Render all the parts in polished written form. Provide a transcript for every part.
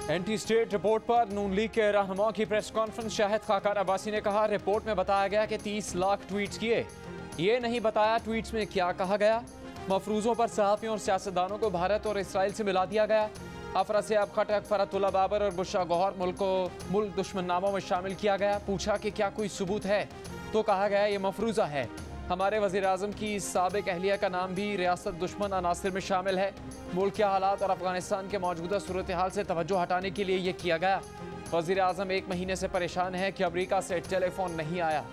Anti state report पर नून league के रहनुमाओं की प्रेस कॉन्फ्रेंस। शाहिद खाकार अब्बासी ने कहा, रिपोर्ट में बताया गया कि 30 लाख ट्वीट्स किए, ये नहीं बताया ट्वीट्स में क्या कहा गया। मफरूजों पर सहाफ़ियों और सियासतदानों को भारत और इसराइल से मिला दिया गया। अफरा से अब खटक, फरतुल्ला बाबर और बुशरा गौहर मुल्क दुश्मन नामों में शामिल किया गया। पूछा कि क्या कोई सबूत है, तो कहा गया ये मफरूज़ा है। हमारे वज़ीर आज़म की साबिक अहलिया का नाम भी रियासत दुश्मन अनासिर में शामिल है। मुल्क के हालात और अफगानिस्तान के मौजूदा सूरत हाल से तवज्जो हटाने के लिए ये किया गया। वज़ीर आज़म 1 महीने से परेशान है कि अमरीका से टेलीफोन नहीं आया।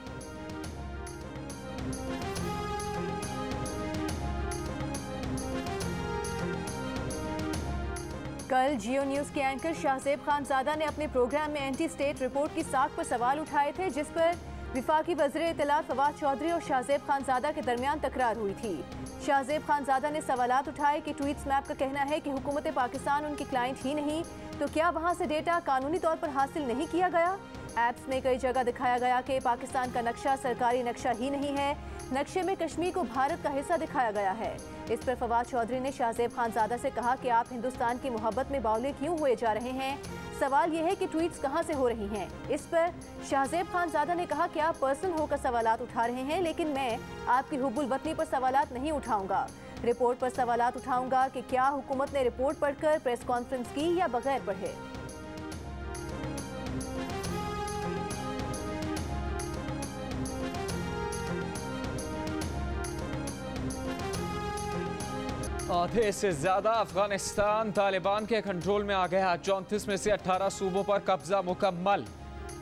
कल जियो न्यूज़ के एंकर शाहजेब खानजादा ने अपने प्रोग्राम में एंटी स्टेट रिपोर्ट की साख पर सवाल उठाए थे, जिस पर विफाकी वज़ीर इत्तलात फवाद चौधरी और शाहजेब खानजादा के दरमियान तकरार हुई थी। शाहजेब खानजादा ने सवालात उठाए कि ट्वीट्स मैप का कहना है कि हुकूमत पाकिस्तान उनकी क्लाइंट ही नहीं, तो क्या वहाँ से डेटा कानूनी तौर पर हासिल नहीं किया गया। ऐप्स में कई जगह दिखाया गया कि पाकिस्तान का नक्शा सरकारी नक्शा ही नहीं है, नक्शे में कश्मीर को भारत का हिस्सा दिखाया गया है। इस पर फवाद चौधरी ने शाहजेब खानजादा से कहा कि आप हिंदुस्तान की मोहब्बत में बावले क्यों हुए जा रहे हैं। सवाल यह है कि ट्वीट्स कहां से हो रही हैं। इस पर शाहजेब खानजादा ने कहा कि आप पर्सनल होकर सवालात उठा रहे हैं, लेकिन मैं आपकी हुब्बुल वतनी पर सवालात नहीं उठाऊंगा। रिपोर्ट पर सवालात उठाऊंगा कि क्या हुकूमत ने रिपोर्ट पढ़कर प्रेस कॉन्फ्रेंस की या बगैर पढ़े। आधे से ज्यादा अफगानिस्तान तालिबान के कंट्रोल में आ गया। 34 में से 18 सूबों पर कब्जा मुकम्मल।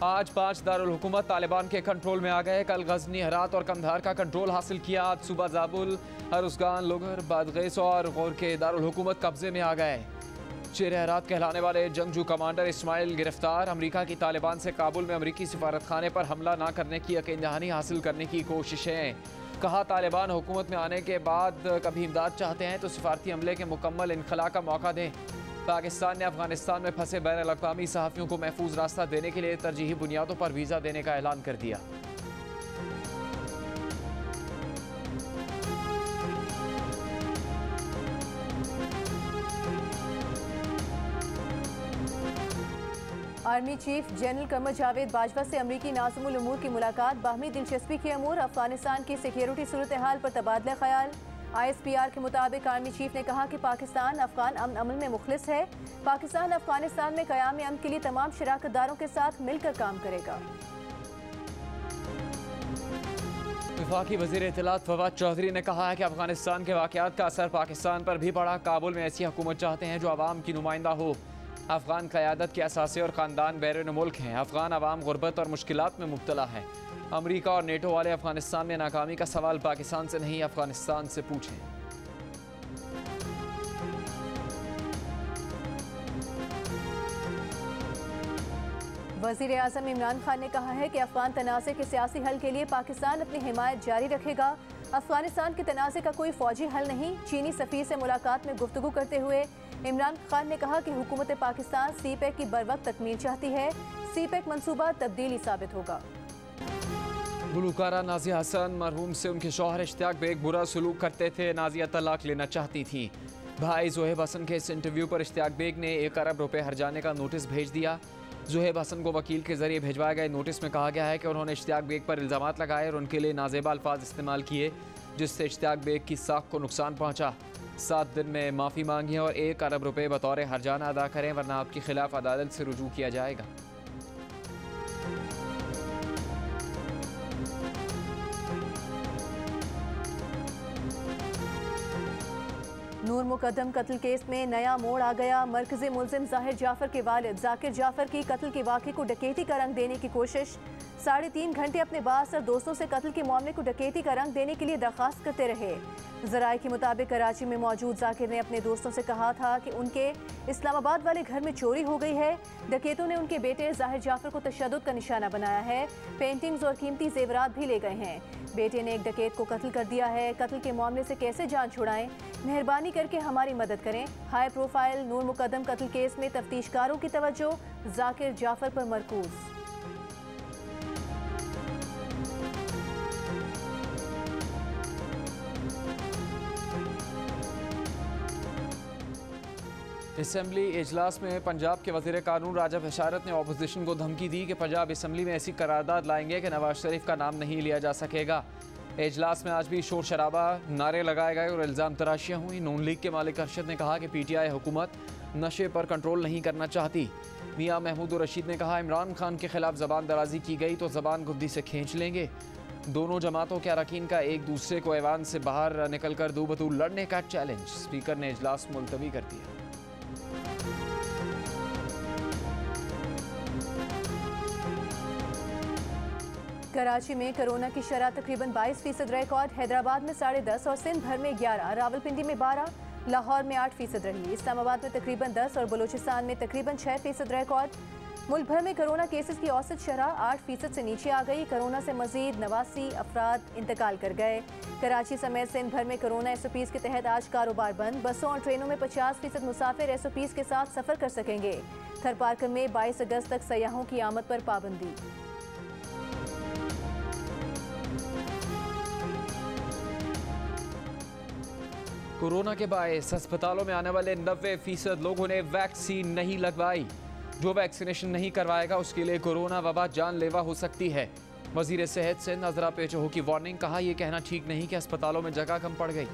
आज 5 दारुल हुकूमत तालिबान के कंट्रोल में आ गए। कल गजनी, हेरात और कंधार का कंट्रोल हासिल किया। आज सुबह जाबुल, हरुसगान, लोगर, बादगैस और गौर के दारुल हुकूमत कब्जे में आ गए। शेर हेरात कहलाने वाले जंगजू कमांडर इस्माइल गिरफ्तार। अमरीका की तालिबान से काबुल में अमरीकी सिफारत खाने पर हमला न करने की यकीन दहानी हासिल करने की कोशिशें। कहा, तालिबान हुकूमत में आने के बाद कभी इमदाद चाहते हैं तो सिफारती अमले के मुकम्मल इनखला का मौका दें। पाकिस्तान ने अफगानिस्तान में फंसे बैनुल-अक़वामी सहाफ़ियों को महफूज रास्ता देने के लिए तरजीही बुनियादों पर वीज़ा देने का ऐलान कर दिया। Army chief general Qamar Javed Bajwa से अमरीकी नाज़िमुल उमूर की मुलाकात। बाहमी दिलचस्पी के अमूर, अफगानिस्तान की सिक्योरिटी सूरत हाल पर तबादला ख्याल। ISPR के मुताबिक आर्मी चीफ ने कहा कि पाकिस्तान अफगान अमन अमल में मुखलिस है। पाकिस्तान अफगानिस्तान में क़याम अमन के लिए तमाम शराकतदारों के साथ मिलकर काम करेगा। वफाकी वज़ीर इत्तलात फवाद चौधरी ने कहा है कि अफगानिस्तान के वाक़यात का असर पाकिस्तान पर भी पड़ा। काबुल में ऐसी हुकूमत चाहते हैं जो आवाम की नुमाइंदा हो। अफगान क़यादत के असासे और ख़ानदान बैरून मुल्क हैं। अफगान आवाम गुर्बत और मुश्किलात में मुब्तला है। अमरीका और नेटो वाले अफगानिस्तान में नाकामी का सवाल पाकिस्तान से नहीं, अफगानिस्तान से पूछें। वज़ीर आज़म इमरान खान ने कहा है कि अफगान तनाज़े के सियासी हल के लिए पाकिस्तान अपनी हिमायत जारी रखेगा। अफगानिस्तान के तनाज़े का कोई फ़ौजी हल नहीं। चीनी सफ़ीर से मुलाकात में गुफ्तगू करते हुए इमरान खान ने कहा कि हुकूमत पाकिस्तान CPEC की बरवक्त तकमील चाहती है। CPEC मंसूबा तब्दीली साबित होगा। गुलकारा नाज़िया हसन मरहूम से उनके शौहर इश्तियाक बेग बुरा सलूक करते थे। नाज़िया तलाक लेना चाहती थी। भाई ज़ोहेब हसन के इस इंटरव्यू पर इश्तियाक बेग ने 1 अरब रुपए हर्जाने का नोटिस भेज दिया। ज़ोहेब हसन को वकील के जरिए भेजवाए गए नोटिस में कहा गया है कि उन्होंने इश्तियाक बेग पर इल्ज़ामात लगाए और उनके लिए नाजेबा अल्फाज इस्तेमाल किए, जिससे इश्तियाक बेग की साख को नुकसान पहुँचा। 7 दिन में माफ़ी मांगी और 1 अरब रुपए बतौर हर्जाना अदा करें, वरना आपके खिलाफ अदालत से रुजू किया जाएगा। नूर मुकद्दम कत्ल केस में नया मोड़ आ गया। मरकज़ी मुल्ज़िम ज़ाहिर जाफ़र के वालिद ज़ाकिर जाफ़र की कत्ल के वाक़े को डकैती का रंग देने की कोशिश। 3.5 घंटे अपने बासर दोस्तों से कत्ल के मामले को डकैती का रंग देने के लिए दरख्वास्त करते रहे। ज़राए के मुताबिक कराची में मौजूद ज़ाकिर ने अपने दोस्तों से कहा था कि उनके इस्लामाबाद वाले घर में चोरी हो गई है। डकैतों ने उनके बेटे ज़ाहिर जाफ़र को तशद्दुद का निशाना बनाया है। पेंटिंग्स और कीमती जेवरात भी ले गए हैं। बेटे ने एक डकैत को कत्ल कर दिया है। कत्ल के मामले से कैसे जान छुड़ाएं? मेहरबानी करके हमारी मदद करें। हाई प्रोफाइल नूर मुकद्दम कत्ल केस में तफ्तीशकारों की तवज्जो ज़ाकिर जाफ़र पर मरकूज। असम्बली इजलास में पंजाब के वज़ीर कानून राजा बशारत ने अपोजिशन को धमकी दी कि पंजाब असम्बली में ऐसी करारदाद लाएंगे कि नवाज शरीफ का नाम नहीं लिया जा सकेगा। इजलास में आज भी शोर शराबा, नारे लगाए गए और इल्ज़ाम तराशियाँ हुई। नून लीग के मालिक अरशद ने कहा कि PTI हुकूमत नशे पर कंट्रोल नहीं करना चाहती। मियाँ महमूद रशीद ने कहा इमरान खान के खिलाफ ज़बान दराजी की गई तो ज़बान गुद्दी से खींच लेंगे। दोनों जमातों के अरकान का एक दूसरे को ऐवान से बाहर निकलकर दो बतू लड़ने का चैलेंज। स्पीकर ने इजलास मुलतवी कर दिया। कराची में कोरोना की शरह तकरीबन 22% रिकॉर्ड। हैदराबाद में 10.5 और सिंध भर में 11, रावलपिंडी में 12, लाहौर में 8% रही। इस्लामाबाद में तकरीबन 10 और बलूचिस्तान में तकरीबन 6% रिकॉर्ड। मुल्क भर में कोरोना केसेस की औसत शरह 8% से नीचे आ गई। कोरोना से मजीद 89 अफराद इंतकाल कर गए। कराची समेत सिंध भर में कोरोना SOPs के तहत आज कारोबार बंद। बसों और ट्रेनों में 50% मुसाफिर SOPs के साथ सफर कर सकेंगे। थरपारकर में 22 अगस्त तक सयाहों की आमद पर पाबंदी। कोरोना के बायस अस्पतालों में आने वाले 90% लोगों ने वैक्सीन नहीं लगवाई। जो वैक्सीनेशन नहीं करवाएगा उसके लिए कोरोना वबा जानलेवा हो सकती है। वजीर सेहत से नजरा पेश हो की वार्निंग। कहा यह कहना ठीक नहीं कि अस्पतालों में जगह कम पड़ गई।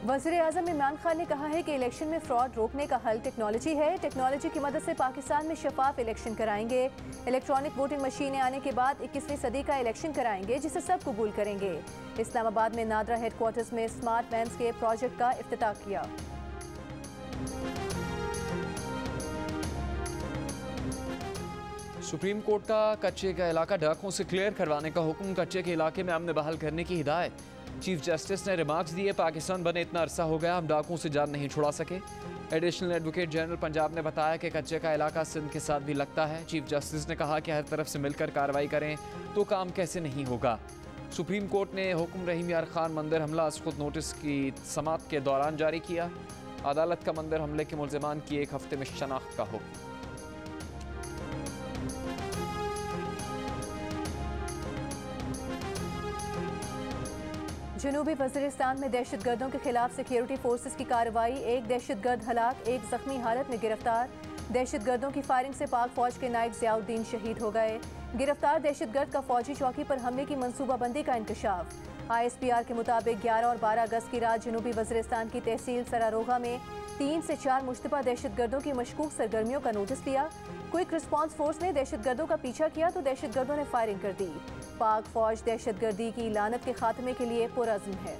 वज़ीर आज़म इमरान खान ने कहा है कि इलेक्शन में फ्रॉड रोकने का हल टेक्नोलॉजी है। टेक्नोलॉजी की मदद से पाकिस्तान में शफाफ इलेक्शन कराएंगे। इलेक्ट्रॉनिक वोटिंग मशीनें आने के बाद 21वीं सदी का इलेक्शन कराएंगे जिसे सब कबूल करेंगे। इस्लामाबाद में नादरा हेडक्वार्टर्स में स्मार्ट वैन्स के प्रोजेक्ट का इफ्तिताह किया। सुप्रीम कोर्ट का कच्चे का इलाका डाकुओं से क्लियर करवाने का हुक्म। कच्चे के इलाके में अमन बहाल करने की हिदायत। चीफ जस्टिस ने रिमार्क्स दिए पाकिस्तान बने इतना अरसा हो गया हम डाकुओं से जान नहीं छुड़ा सके। एडिशनल एडवोकेट जनरल पंजाब ने बताया कि कच्चे का इलाका सिंध के साथ भी लगता है। चीफ जस्टिस ने कहा कि हर तरफ से मिलकर कार्रवाई करें तो काम कैसे नहीं होगा। सुप्रीम कोर्ट ने हुक्म रहीम यार खान मंदिर हमला खुद नोटिस की समात के दौरान जारी किया। अदालत का मंदिर हमले के मुल्जिमान की 1 हफ्ते में शनाख्त का हुक्म। जनूबी वज़ीरिस्तान में दहशतगर्दों के खिलाफ सिक्योरिटी फोर्सेस की कार्रवाई। 1 दहशतगर्द हलाक, 1 जख्मी हालत में गिरफ्तार। दहशतगर्दों की फायरिंग से पाक फौज के नायब ज़ियाउद्दीन शहीद हो गए। गिरफ्तार दहशतगर्द का फौजी चौकी पर हमले की मंसूबाबंदी का इंकशाफ। ISPR के मुताबिक 11 और 12 अगस्त की रात जनूबी वज़ीरिस्तान की तहसील सरारोगा में 3 से 4 मुश्तबा दहशतगर्दों की मशकूक सरगर्मियों का नोटिस लिया। क्विक रिस्पांस फोर्स ने दहशतगर्दों का पीछा किया तो दहशतगर्दों ने फायरिंग कर दी। पाक फौज दहशतगर्दी की लानत के खात्मे के लिए पुरअज़्म है।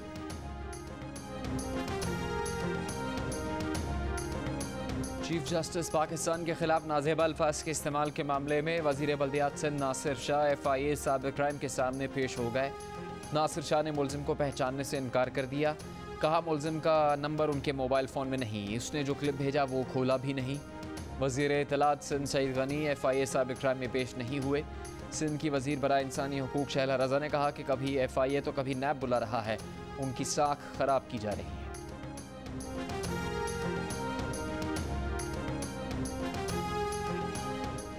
चीफ जस्टिस पाकिस्तान के खिलाफ नाज़ेबा अल्फाज के इस्तेमाल के मामले में वज़ीर बल्दियात सिंध नासिर शाह FIA साबिक़ क्राइम के सामने पेश हो गए। नासिर शाह ने मुलजिम को पहचानने से इनकार कर दिया। कहा मुलजिम का नंबर उनके मोबाइल फ़ोन में नहीं, उसने जो क्लिप भेजा वो खोला भी नहीं। वज़ीर इत्तलात सिंध सईद गनी FIA साबिक़ क्राइम में पेश नहीं हुए। सिंध की वज़ीर बराए इंसानी हुकूक शहला रज़ा ने कहा कि कभी FIA तो कभी नैब बुला रहा है, उनकी साख ख़राब की जा रही है।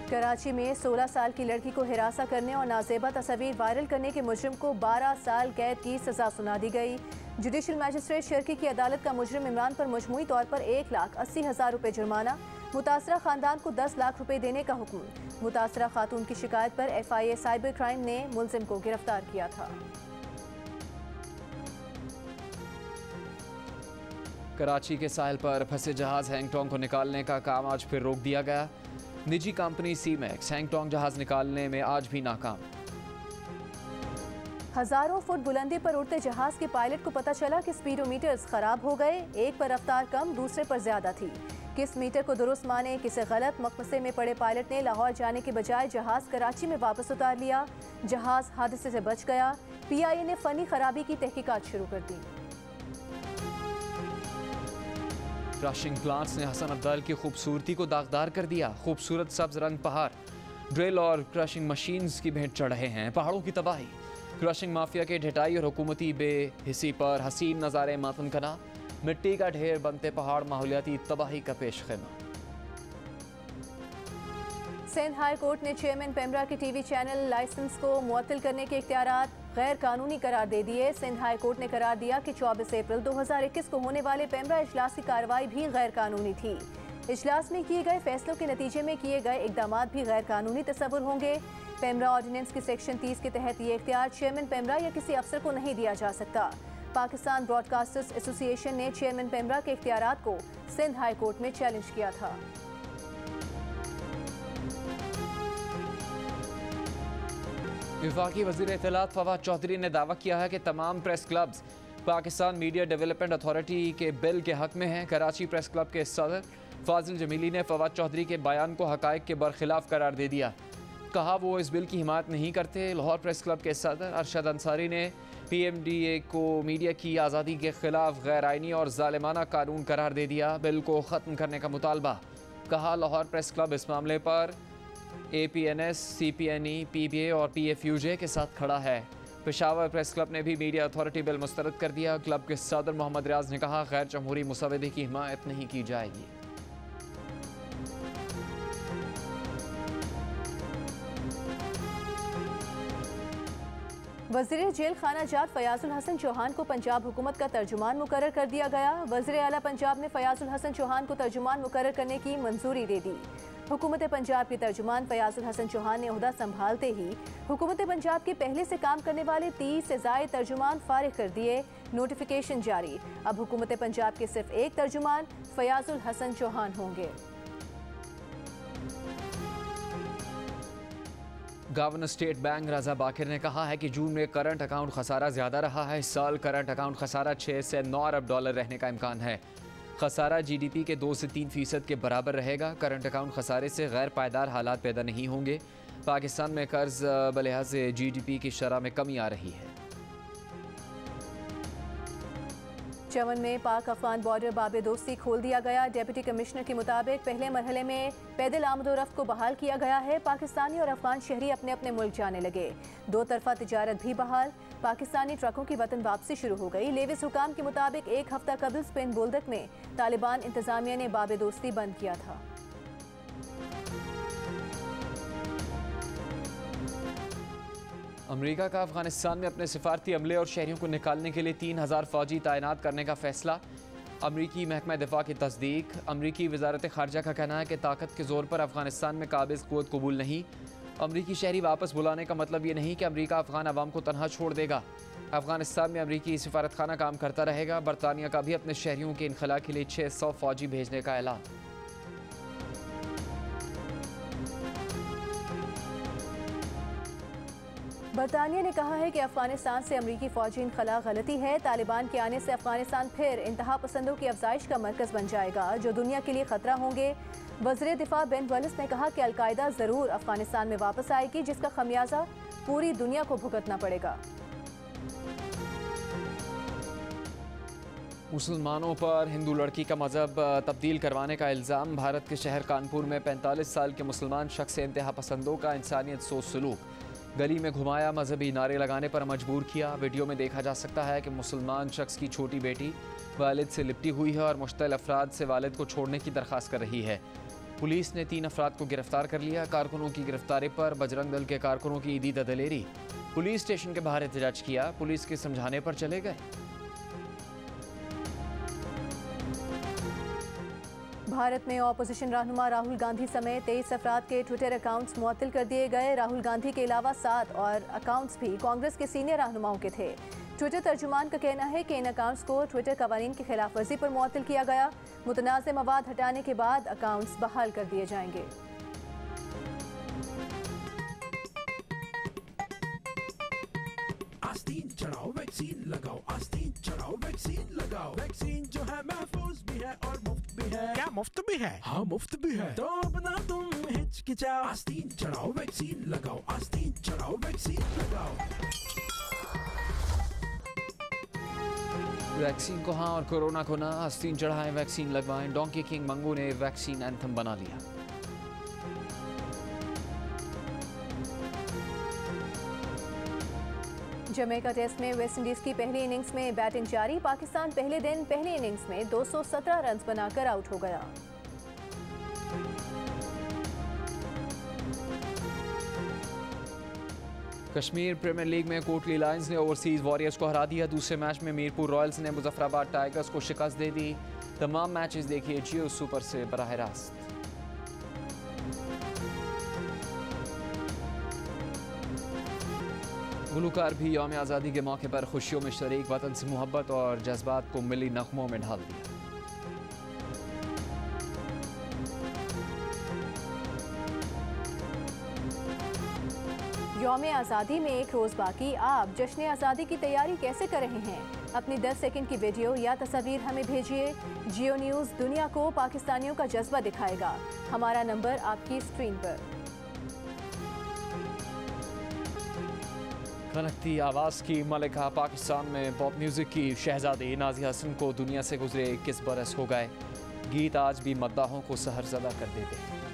कराची में 16 साल की लड़की को हिरासा करने और नाजेबा तस्वीर वायरल करने के मुजरिम को 12 साल कैद की सजा सुना दी गई। जुडिशल मैजिस्ट्रेट शर्की की अदालत का मुजरिम इमरान पर मजमूई तौर पर 1,80,000 रुपये जुर्माना, मुतासरा खानदान को 10 लाख रुपए देने का हुक्म। मुतासरा खातून की शिकायत पर FIA साइबर क्राइम ने मुलजिम को गिरफ्तार किया था। कराची के साहिल पर फंसे जहाज हैंगटोंग को निकालने का काम आज फिर रोक दिया गया। निजी कंपनी सीमैक्स हैंगटोंग जहाज निकालने में आज भी नाकाम। हजारों फुट बुलंदी पर उड़ते जहाज के पायलट को पता चला कि स्पीडोमीटर्स खराब हो गए। एक पर रफ्तार कम, दूसरे पर ज्यादा थी। किस मीटर को दुरुस्त माने किसे गलत, मकमसे में पड़े पायलट ने लाहौर जाने के बजाय जहाज कराची में वापस उतार लिया। जहाज हादसे से बच गया। PIA ने फनी खराबी की तहकीकात शुरू कर दी। क्रशिंग प्लांट्स ने हसन अब्दाल की खूबसूरती को दागदार कर दिया। खूबसूरत सब्ज रंग पहाड़, ड्रिल और क्रशिंग मशीन्स की भेंट चढ़ रहे हैं। पहाड़ों की तबाही, क्रशिंग माफिया के ढिठाई और हुकूमती बेहिसी पर हसीन नज़ारे मातम कना। मिट्टी का ढेर बनते पहाड़, माहौलियाती तबाही का पेश खेमा। सिंध हाई कोर्ट ने चेयरमैन पेमरा के TV चैनल लाइसेंस को मुअत्तल करने के इख्तियारात गैर कानूनी करार दे दिए। सिंध हाई कोर्ट ने करार दिया कि 24 अप्रैल 2021 को होने वाले पेमरा इजलास की कार्रवाई भी गैर कानूनी थी। इजलास में किए गए फैसलों के नतीजे में किए गए इकदाम भी गैर कानूनी तस्वुर होंगे। पेमरा ऑर्डिनेंस की सेक्शन 30 के तहत ये इख्तियार चेयरमैन पेमरा या किसी अफसर को नहीं दिया जा सकता। पाकिस्तान ब्रॉडकास्टर्स एसोसिएशन ने चेयरमैन पेमरा के इख्तियारात को सिंध हाई कोर्ट में चैलेंज किया था। वफाकी वज़ीर इत्तलात फवाद चौधरी ने दावा किया है कि तमाम press clubs Pakistan media development authority के बिल के हक में हैं। कराची प्रेस क्लब के सदर फाजिल जमीली ने फवाद चौधरी के बयान को हकायक के बरखिलाफ करार दे दिया। कहा वो इस बिल की हिमायत नहीं करते। लाहौर प्रेस क्लब के सदर अरशद अंसारी ने PMDA को मीडिया की आज़ादी के खिलाफ गैर आइनी और जालिमाना कानून करार दे दिया। बिल को ख़त्म करने का मुतालबा। कहा लाहौर प्रेस क्लब इस मामले पर APNS, CPNE, PBA और PFUJ के साथ खड़ा है। पेशावर प्रेस क्लब ने भी मीडिया अथॉरिटी बिल मुस्तरद कर दिया। क्लब के सदर मोहम्मद रियाज ने कहा गैर जमहूरी मुसवदे की हिमायत नहीं की जाएगी। वज़ीर जेल खाना जात फयाजुल हसन चौहान को पंजाब हुकूमत का तर्जुमान मुकर्रर कर दिया गया। वज़ीर आला पंजाब ने फयाजुल हसन चौहान को तर्जुमान मुकर्रर करने की मंजूरी दे दी। हुकूमत पंजाब के तर्जुमान फयाजुल हसन चौहान ने ओहदा संभालते ही हुकूमत पंजाब के पहले से काम करने वाले 30 से ज़ायद तर्जुमान फारिग कर दिए। नोटिफिकेशन जारी। अब हुकूमत पंजाब के सिर्फ एक तर्जुमान फयाजुल हसन चौहान होंगे। गवर्नर स्टेट बैंक रजा बाकिर ने कहा है कि जून में करंट अकाउंट खसारा ज़्यादा रहा है। इस साल करंट अकाउंट खसारा 6 से 9 अरब डॉलर रहने का इम्कान है। खसारा GDP के 2 से 3% के बराबर रहेगा। करंट अकाउंट खसारे से गैर पायदार हालात पैदा नहीं होंगे। पाकिस्तान में कर्ज बलिहाज GDP की शरह में कमी आ रही है। चमन में पाक अफगान बॉर्डर बाबे दोस्ती खोल दिया गया। डिप्टी कमिश्नर के मुताबिक पहले मरहले में पैदल आमदोरफ्त को बहाल किया गया है। पाकिस्तानी और अफगान शहरी अपने अपने मुल्क जाने लगे। 2 तरफा तिजारत भी बहाल। पाकिस्तानी ट्रकों की वतन वापसी शुरू हो गई। लेविस हुकाम के मुताबिक 1 हफ्ता कबल स्पेन बुल्दक में तालिबान इंतजामिया ने बाबे दोस्ती बंद किया था। अमेरिका का अफगानिस्तान में अपने सिफारती अमले और शहरियों को निकालने के लिए 3000 फौजी तैनात करने का फैसला। अमरीकी महकमा दिफा की तस्दीक। अमरीकी वजारत खारजा का कहना है कि ताकत के जोर पर अफगानिस्तान में काबिज क़ुव्वत कबूल नहीं। अमरीकी शहरी वापस बुलाने का मतलब ये नहीं कि अमरीका अफगान अवाम को तनहा छोड़ देगा। अफगानिस्तान में अमरीकी सिफारतखाना काम करता रहेगा। बरतानिया का भी अपने शहरियों के इनखला के लिए 600 फौजी भेजने का ऐलान। बरतानिया ने कहा है कि अफगानिस्तान से अमरीकी फौजी इनखला गलती है। तालिबान के आने से अफगानिस्तान फिर इंतहा पसंदों की अफजाइश का मरकज बन जाएगा जो दुनिया के लिए खतरा होंगे। वज़ीर दिफा बेन वॉलिस ने कहा कि अलकायदा ज़रूर अफगानिस्तान में वापस आएगी जिसका खमियाजा पूरी दुनिया को भुगतना पड़ेगा। मुसलमानों पर हिंदू लड़की का मज़हब तब्दील करवाने का इल्ज़ाम। भारत के शहर कानपुर में 45 साल के मुसलमान शख्स से इंतहा पसंदों का इंसानियत सोच सलूक। गली में घुमाया, मजहबी नारे लगाने पर मजबूर किया। वीडियो में देखा जा सकता है कि मुसलमान शख्स की छोटी बेटी वालिद से लिपटी हुई है और मुश्तल अफराद से वालिद को छोड़ने की दरख्वास्त कर रही है। पुलिस ने 3 अफराद को गिरफ्तार कर लिया। कारकुनों की गिरफ्तारी पर बजरंग दल के कारकुनों की ईदी दलेरी। पुलिस स्टेशन के बाहर एहतजाज किया। पुलिस के समझाने पर चले गए। भारत में ऑपोजिशन रहनुमा राहुल गांधी समेत 23 अफराद के ट्विटर अकाउंट्स मुअत्तल कर दिए गए। राहुल गांधी के अलावा 7 और अकाउंट्स भी कांग्रेस के सीनियर रहनुमाओं के थे। ट्विटर तर्जुमान का कहना है कि इन अकाउंट्स को ट्विटर कवानीन की खिलाफ वर्जी पर मुअत्तल किया गया। मुतनाज़ मवाद हटाने के बाद अकाउंट्स बहाल कर दिए जाएंगे। आस्तीन चढ़ाओ वैक्सीन लगाओ, आस्तीन चढ़ाओ वैक्सीन लगाओ। वैक्सीन जो है महफूज भी है और मुफ्त भी है। क्या मुफ्त भी है? हाँ मुफ्त भी है। तो अब ना तुम हिचकिचाओ, आस्तीन चढ़ाओ वैक्सीन लगाओ, आस्तीन चढ़ाओ वैक्सीन लगाओ। वैक्सीन को हाँ और कोरोना को ना। आस्तीन चढ़ाएं, वैक्सीन लगवाएं। डोंकी किंग मंगू ने वैक्सीन एंथम बना लिया। जमैका टेस्ट में वेस्टइंडीज की पहली इनिंग्स में बैटिंग जारी। पाकिस्तान पहले दिन पहली इनिंग्स में 217 रन बनाकर आउट हो गया। कश्मीर प्रीमियर लीग में कोटली लायंस ने ओवरसीज वॉरियर्स को हरा दिया। दूसरे मैच में मीरपुर रॉयल्स ने मुजफ्फराबाद टाइगर्स को शिकस्त दे दी। तमाम मैचेस देखिए जियो सुपर से बराह रास्त। गुलूकार भी यौम आज़ादी के मौके पर खुशियों में शरीक, वतन से मोहब्बत और जज्बात को मिली नगमों में ढाल दिया। यौम आज़ादी में एक रोज़ बाकी, आप जश्न आज़ादी की तैयारी कैसे कर रहे हैं? अपनी 10 सेकंड की वीडियो या तस्वीर हमें भेजिए। जियो न्यूज़ दुनिया को पाकिस्तानियों का जज्बा दिखाएगा। हमारा नंबर आपकी स्क्रीन पर। खनकती आवाज़ की मलिका, पाकिस्तान में पॉप म्यूज़िक की शहजादी नाज़िया हसन को दुनिया से गुजरे 21 बरस हो गए। गीत आज भी मद्दाहों को सहरज़दा कर देते हैं।